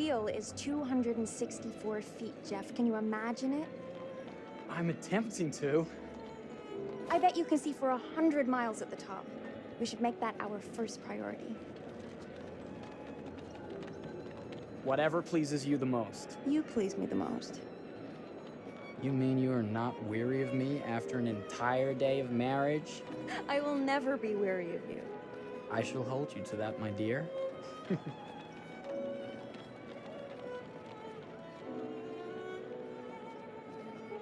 wheel is 264 feet, Jeff. Can you imagine it? I'm attempting to. I bet you can see for 100 miles at the top. We should make that our first priority. Whatever pleases you the most. You please me the most. You mean you are not weary of me after an entire day of marriage? I will never be weary of you. I shall hold you to that, my dear.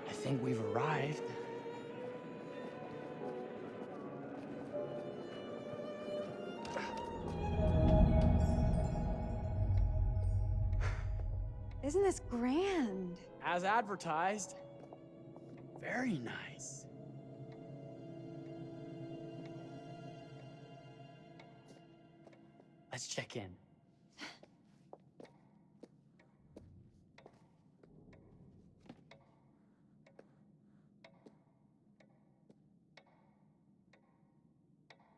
I think we've arrived. Isn't this grand? As advertised. Very nice. Let's check in.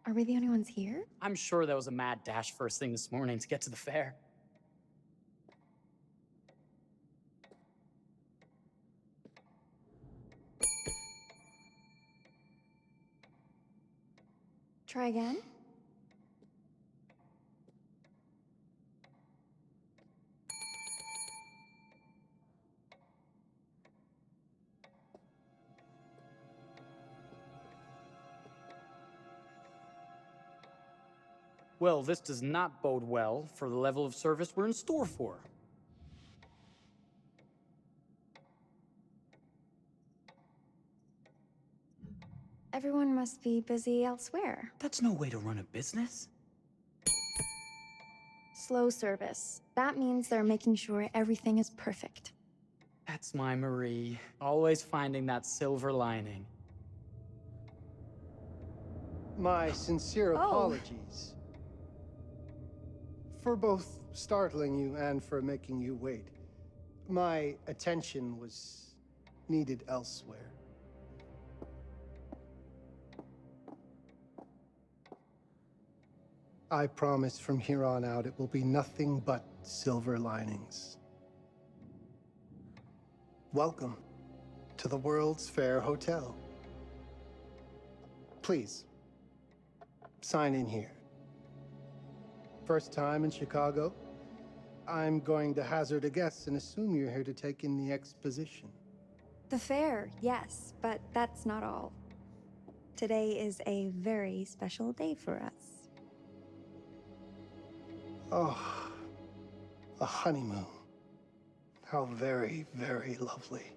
Are we the only ones here? I'm sure there was a mad dash first thing this morning to get to the fair. Try again? Well, this does not bode well for the level of service we're in store for. Everyone must be busy elsewhere. That's no way to run a business. Slow service. That means they're making sure everything is perfect. That's my Marie, always finding that silver lining. My sincere apologies. For both startling you and for making you wait. My attention was needed elsewhere. I promise from here on out it will be nothing but silver linings. Welcome to the World's Fair Hotel. Please, sign in here. First time in Chicago? I'm going to hazard a guess and assume you're here to take in the exposition. The fair, yes, but that's not all. Today is a very special day for us. Oh, a honeymoon. How very, very lovely.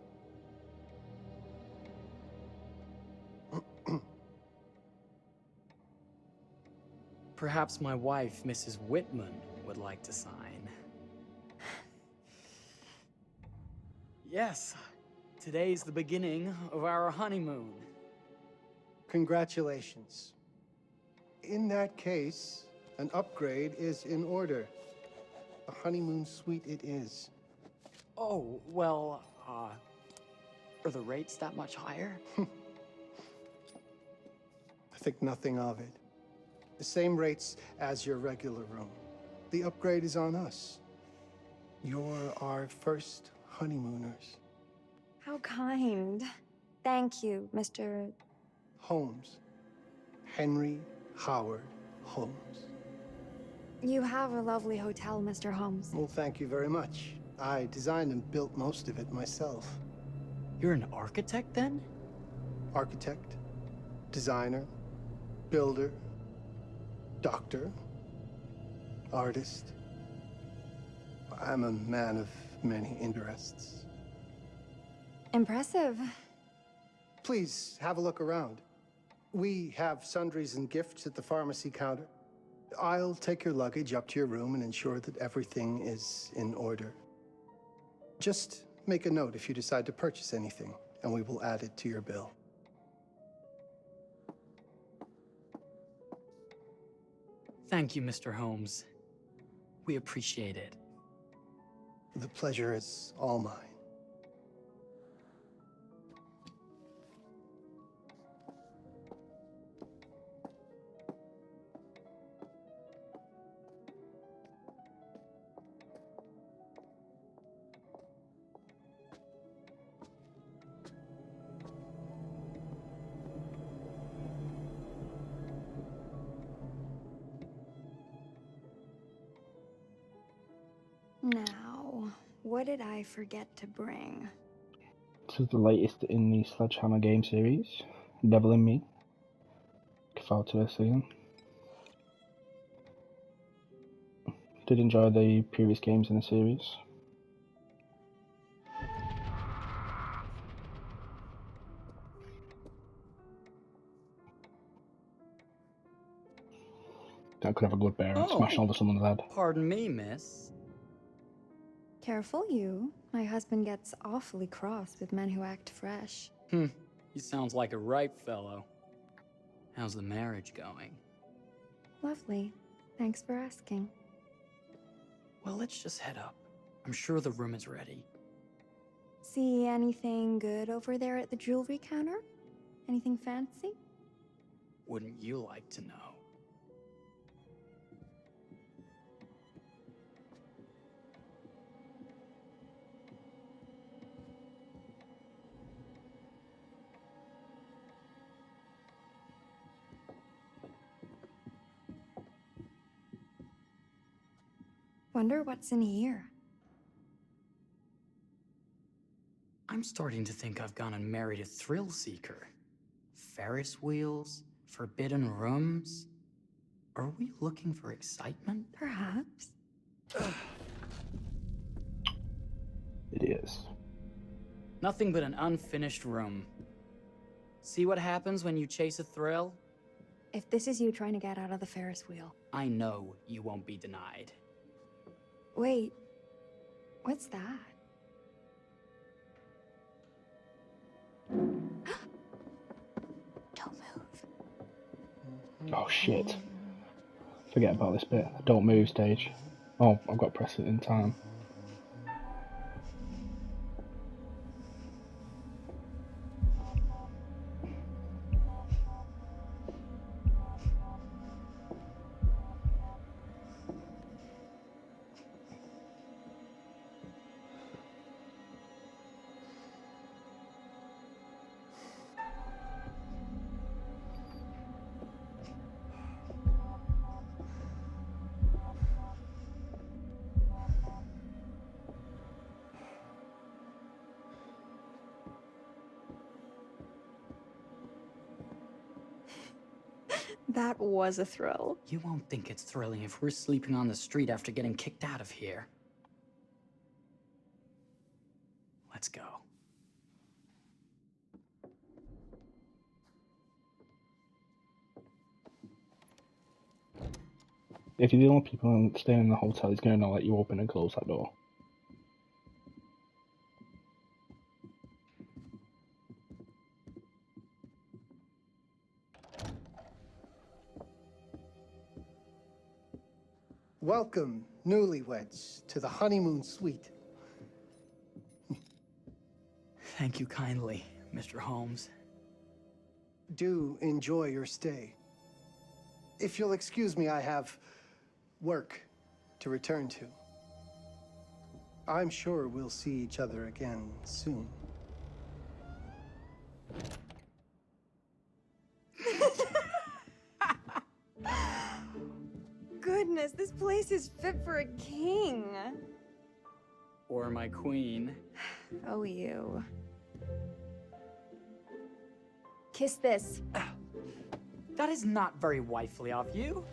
Perhaps my wife, Mrs. Whitman, would like to sign. Yes, today's the beginning of our honeymoon. Congratulations. In that case, an upgrade is in order. A honeymoon suite it is. Oh, well, are the rates that much higher? I think nothing of it. The same rates as your regular room. The upgrade is on us. You're our first honeymooners. How kind. Thank you, Mr. Holmes. Henry Howard Holmes. You have a lovely hotel, Mr. Holmes. Well, thank you very much. I designed and built most of it myself. You're an architect, then? Architect, designer, builder, doctor, artist. I'm a man of many interests. Impressive. Please, have a look around. We have sundries and gifts at the pharmacy counter. I'll take your luggage up to your room and ensure that everything is in order. Just make a note if you decide to purchase anything, and we will add it to your bill. Thank you, Mr. Holmes. We appreciate it. The pleasure is all mine. What did I forget to bring? This is the latest in the Sledgehammer game series, Devil in Me. Look forward to this again. Did enjoy the previous games in the series. That could have a good bear and smash onto someone's head. Pardon me, miss. Careful you. My husband gets awfully cross with men who act fresh. He sounds like a ripe fellow. How's the marriage going? Lovely. Thanks for asking. Well, let's just head up. I'm sure the room is ready. See anything good over there at the jewelry counter? Anything fancy? Wouldn't you like to know? Wonder what's in here. I'm starting to think I've gone and married a thrill seeker. Ferris wheels, forbidden rooms. Are we looking for excitement? Perhaps. It is. Nothing but an unfinished room. See what happens when you chase a thrill? If this is you trying to get out of the Ferris wheel. I know you won't be denied. Wait. What's that? Don't move. Oh shit. Forget about this bit. Don't move stage. Oh, I've got to press it in time. That was a thrill. You won't think it's thrilling if we're sleeping on the street after getting kicked out of here. Let's go. If you're the only people staying in the hotel, he's going to let you open and close that door. Welcome, newlyweds, to the honeymoon suite. Thank you kindly, Mr. Holmes. Do enjoy your stay. If you'll excuse me, I have work to return to. I'm sure we'll see each other again soon. Goodness, this place is fit for a king. Or my queen. Oh, you. Kiss this. That is not very wifely of you.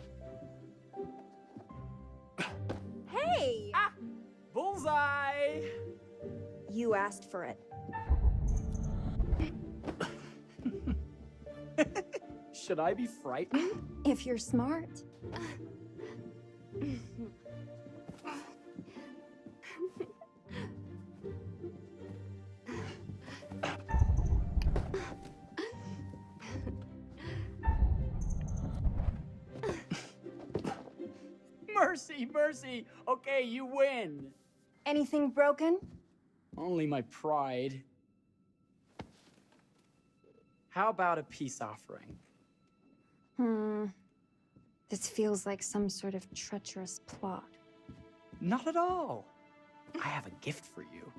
Hey! Ah! Bullseye! You asked for it. Should I be frightened? If you're smart. Mercy, mercy! Okay, you win! Anything broken? Only my pride. How about a peace offering? This feels like some sort of treacherous plot. Not at all. I have a gift for you.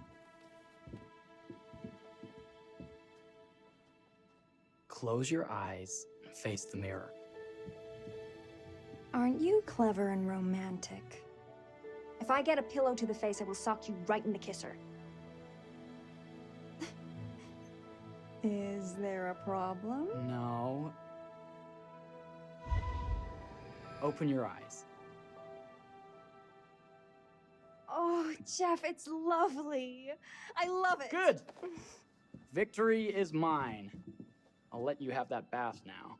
Close your eyes and face the mirror. Aren't you clever and romantic? If I get a pillow to the face, I will sock you right in the kisser. Is there a problem? No. Open your eyes. Oh, Jeff, it's lovely. I love it. Good! Victory is mine. I'll let you have that bath now.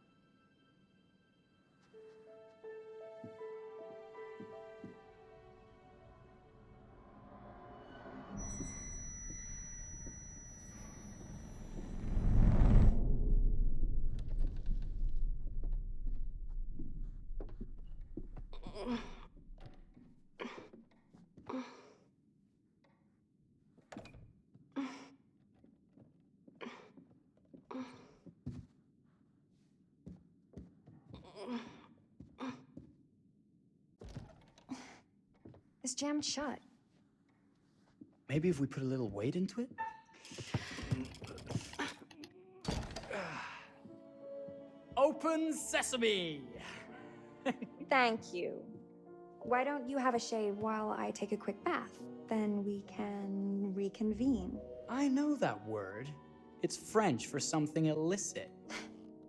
It's jammed shut. Maybe if we put a little weight into it? Open sesame! Thank you. Why don't you have a shave while I take a quick bath? Then we can reconvene. I know that word. It's French for something illicit.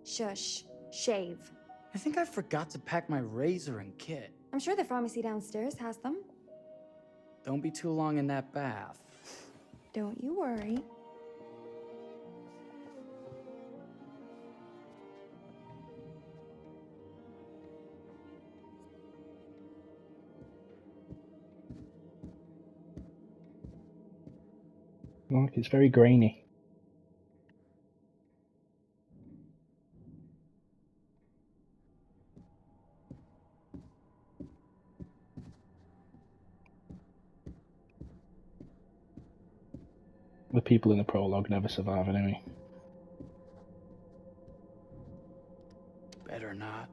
Shush. Shave. I think I forgot to pack my razor and kit. I'm sure the pharmacy downstairs has them. Don't be too long in that bath. Don't you worry. Look, it's very grainy. The people in the prologue never survive anyway. Better not.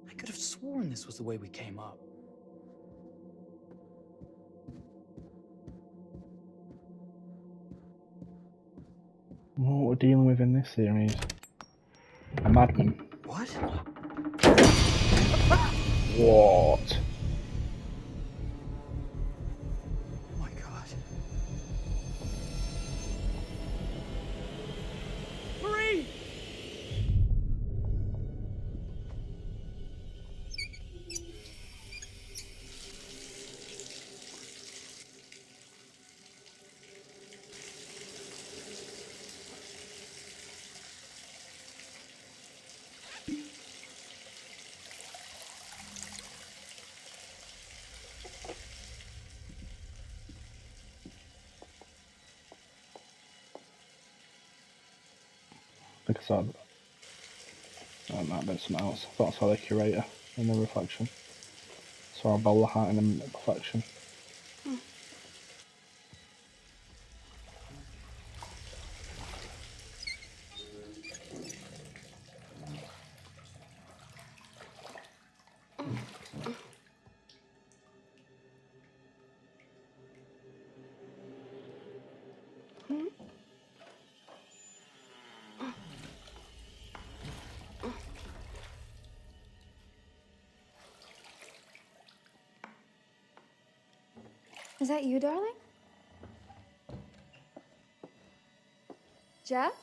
I could have sworn this was the way we came up. What we're dealing with in this series? A madman. What? What? Oh my god. Marie! I think I saw that might have been something else. I thought I saw the curator in the reflection. Saw a bowler hat in the reflection. Is that you, darling? Jeff?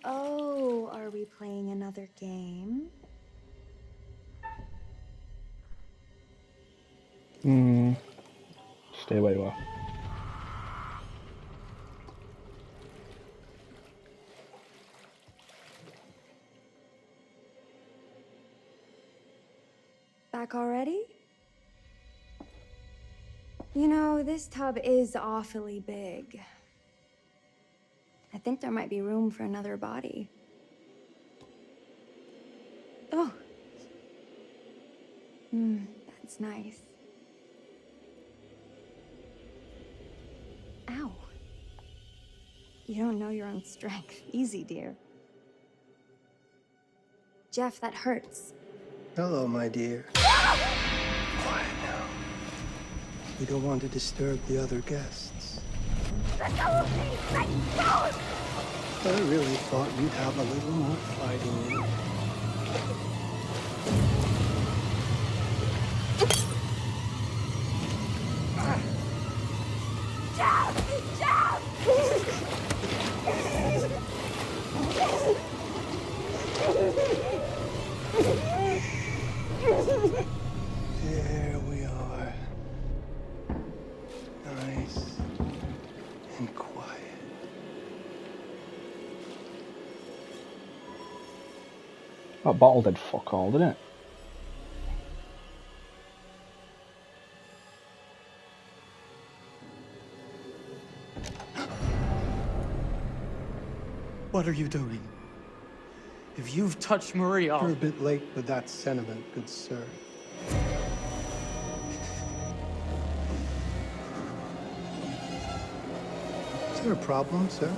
Oh, are we playing another game? Stay where you are. Back already? You know, this tub is awfully big. I think there might be room for another body. Oh. That's nice. Ow. You don't know your own strength. Easy, dear. Jeff, that hurts. Hello, my dear. Quiet now. We don't want to disturb the other guests. Let go of me! Let go! I really thought you'd have a little more fight in you. Jab! Jab! There we are. Nice and quiet. That bottle did fuck all, didn't it? What are you doing? If you've touched Maria, You're a bit late with that sentiment, good sir. Is there a problem, sir?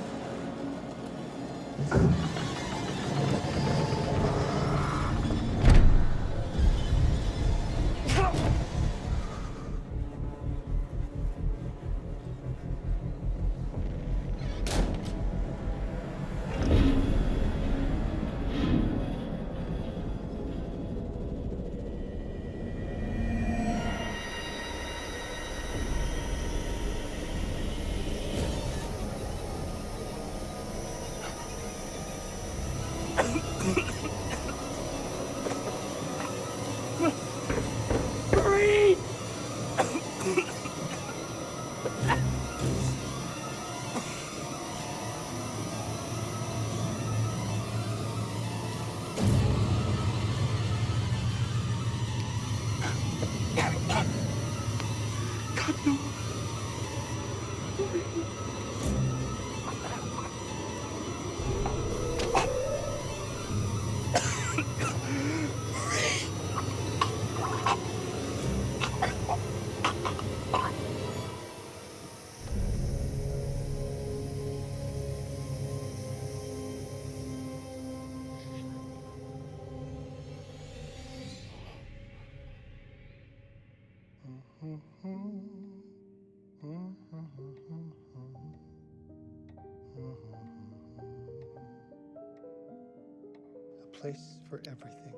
A place for everything.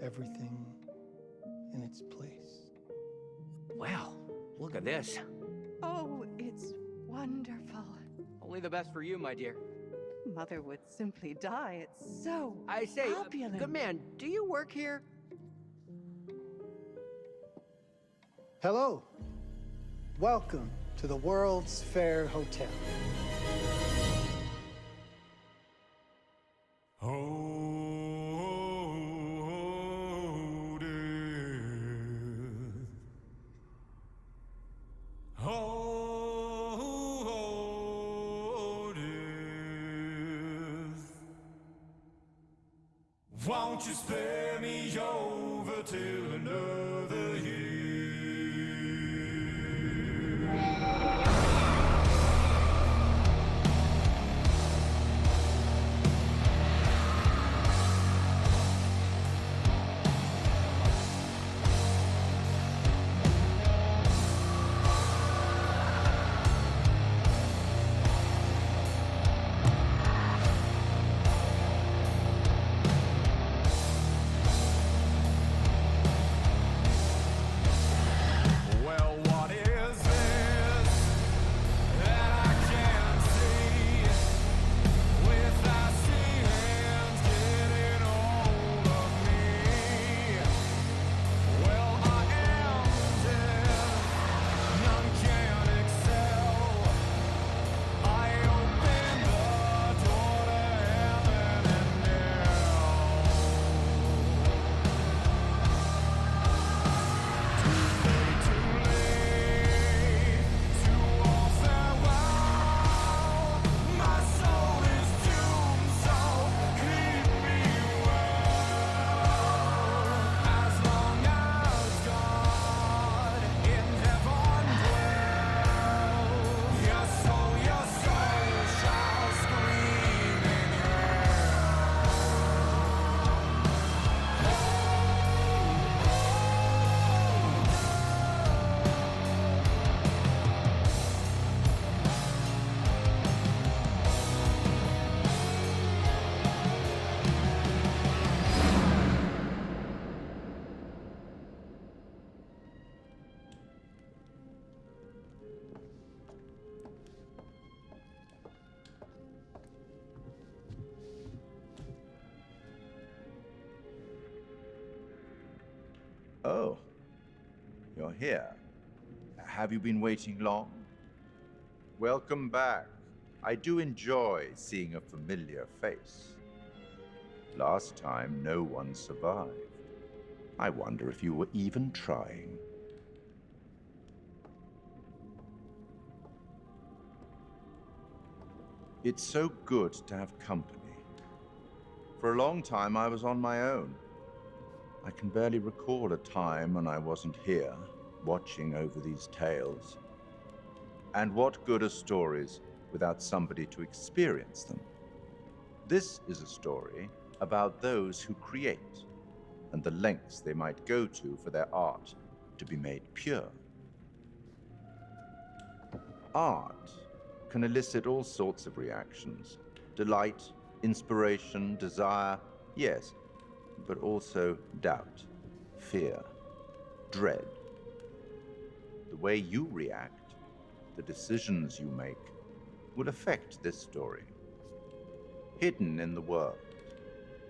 Everything in its place. Wow, look at this. Oh, it's wonderful. Only the best for you, my dear. Mother would simply die. It's so I say, opulent. good man, do you work here? Hello. Welcome to the World's Fair Hotel. Won't you spare me over till another year? here. Have you been waiting long? Welcome back. I do enjoy seeing a familiar face. Last time, no one survived. I wonder if you were even trying. It's so good to have company. For a long time, I was on my own. I can barely recall a time when I wasn't here, watching over these tales. And what good are stories without somebody to experience them? This is a story about those who create, and the lengths they might go to for their art to be made pure. Art can elicit all sorts of reactions. Delight, inspiration, desire, yes, but also doubt, fear, dread. The way you react, the decisions you make, will affect this story. Hidden in the world,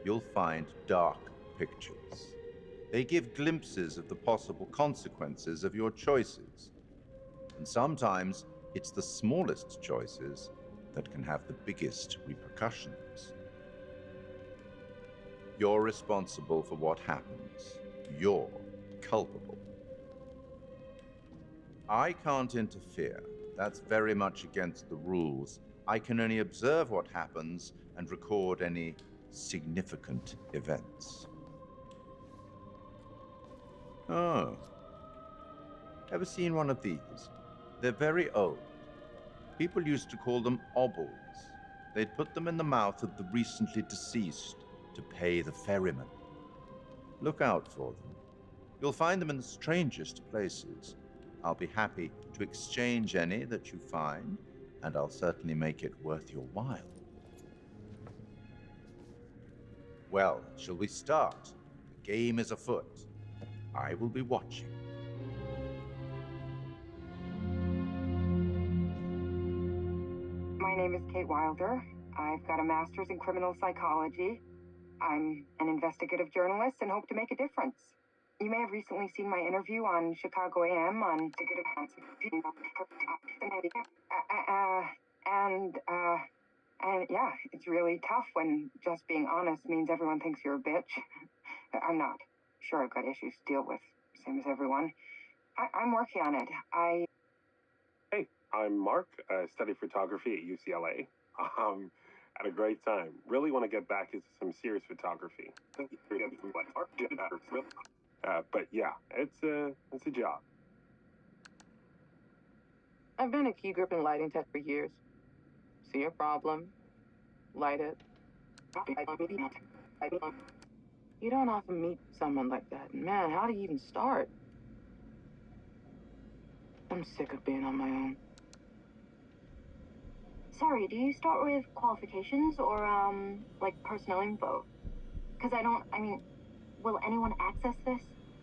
you'll find dark pictures. They give glimpses of the possible consequences of your choices. And sometimes it's the smallest choices that can have the biggest repercussions. You're responsible for what happens. You're culpable. I can't interfere. That's very much against the rules. I can only observe what happens and record any significant events. Oh. Ever seen one of these? They're very old. People used to call them obbles. They'd put them in the mouth of the recently deceased to pay the ferryman. Look out for them. You'll find them in the strangest places. I'll be happy to exchange any that you find, and I'll certainly make it worth your while. Well, shall we start? The game is afoot. I will be watching. My name is Kate Wilder. I've got a master's in criminal psychology. I'm an investigative journalist and hope to make a difference. You may have recently seen my interview on Chicago AM on and yeah, it's really tough when just being honest means everyone thinks you're a bitch. I'm not. Sure, I've got issues to deal with, same as everyone. I'm working on it. Hey, I'm Mark. I study photography at UCLA. Had a great time. Really want to get back into some serious photography. But yeah, it's a job. I've been a key grip and lighting tech for years. See a problem, light it. You don't often meet someone like that. Man, how do you even start? I'm sick of being on my own. Sorry, do you start with qualifications or, like personnel info? Because will anyone access this?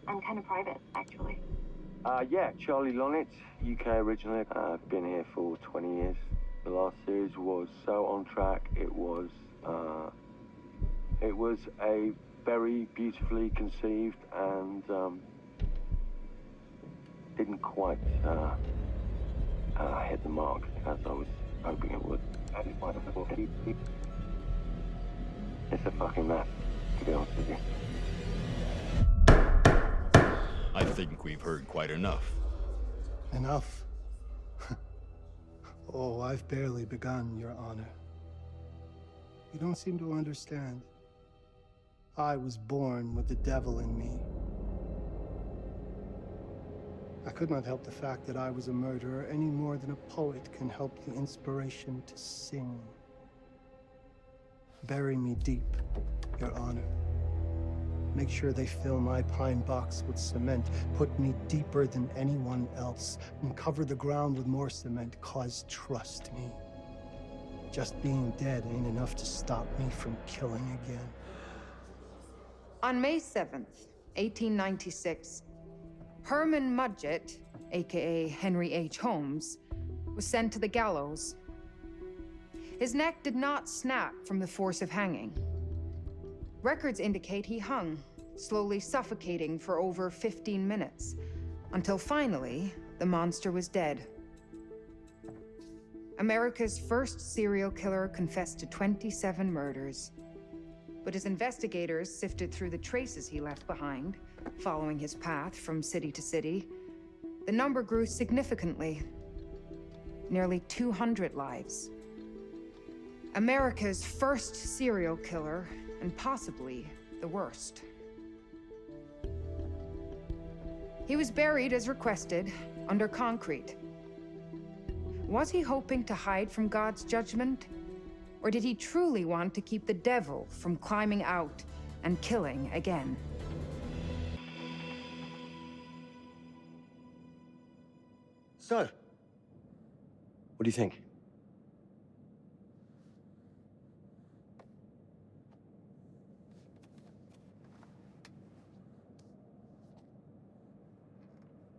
I'm kind of private, actually. Yeah, Charlie Lonitz, UK originally. I've been here for 20 years. The last series was so on track. It was a very beautifully conceived and didn't quite hit the mark as I was hoping it would. It's a fucking mess, to be honest with you. I think we've heard quite enough. Enough? Oh, I've barely begun, Your Honor. You don't seem to understand. I was born with the devil in me. I could not help the fact that I was a murderer any more than a poet can help the inspiration to sing. Bury me deep, Your Honor. Make sure they fill my pine box with cement. Put me deeper than anyone else. And cover the ground with more cement, 'cause trust me, just being dead ain't enough to stop me from killing again. On May 7th, 1896, Herman Mudgett, aka Henry H.Holmes, was sent to the gallows. His neck did not snap from the force of hanging. Records indicate he hung, slowly suffocating for over 15 minutes, Until finally, the monster was dead. America's first serial killer confessed to 27 murders. But as investigators sifted through the traces he left behind, following his path from city to city, the number grew significantly. Nearly 200 lives. America's first serial killer, and possibly the worst. He was buried as requested, under concrete. Was he hoping to hide from God's judgment? Or did he truly want to keep the devil from climbing out and killing again? So, what do you think?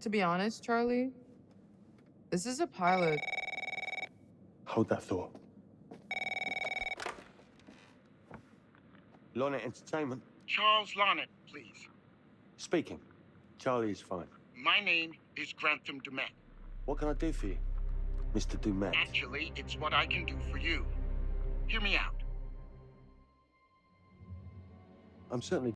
To be honest, Charlie, this is a pilot. Hold that thought. Lonnet Entertainment. Charles Lonnet, please. Speaking. Charlie is fine. My name is Grantham Dumet. What can I do for you, Mr. Dumet? Actually, it's what I can do for you. Hear me out. I'm certainly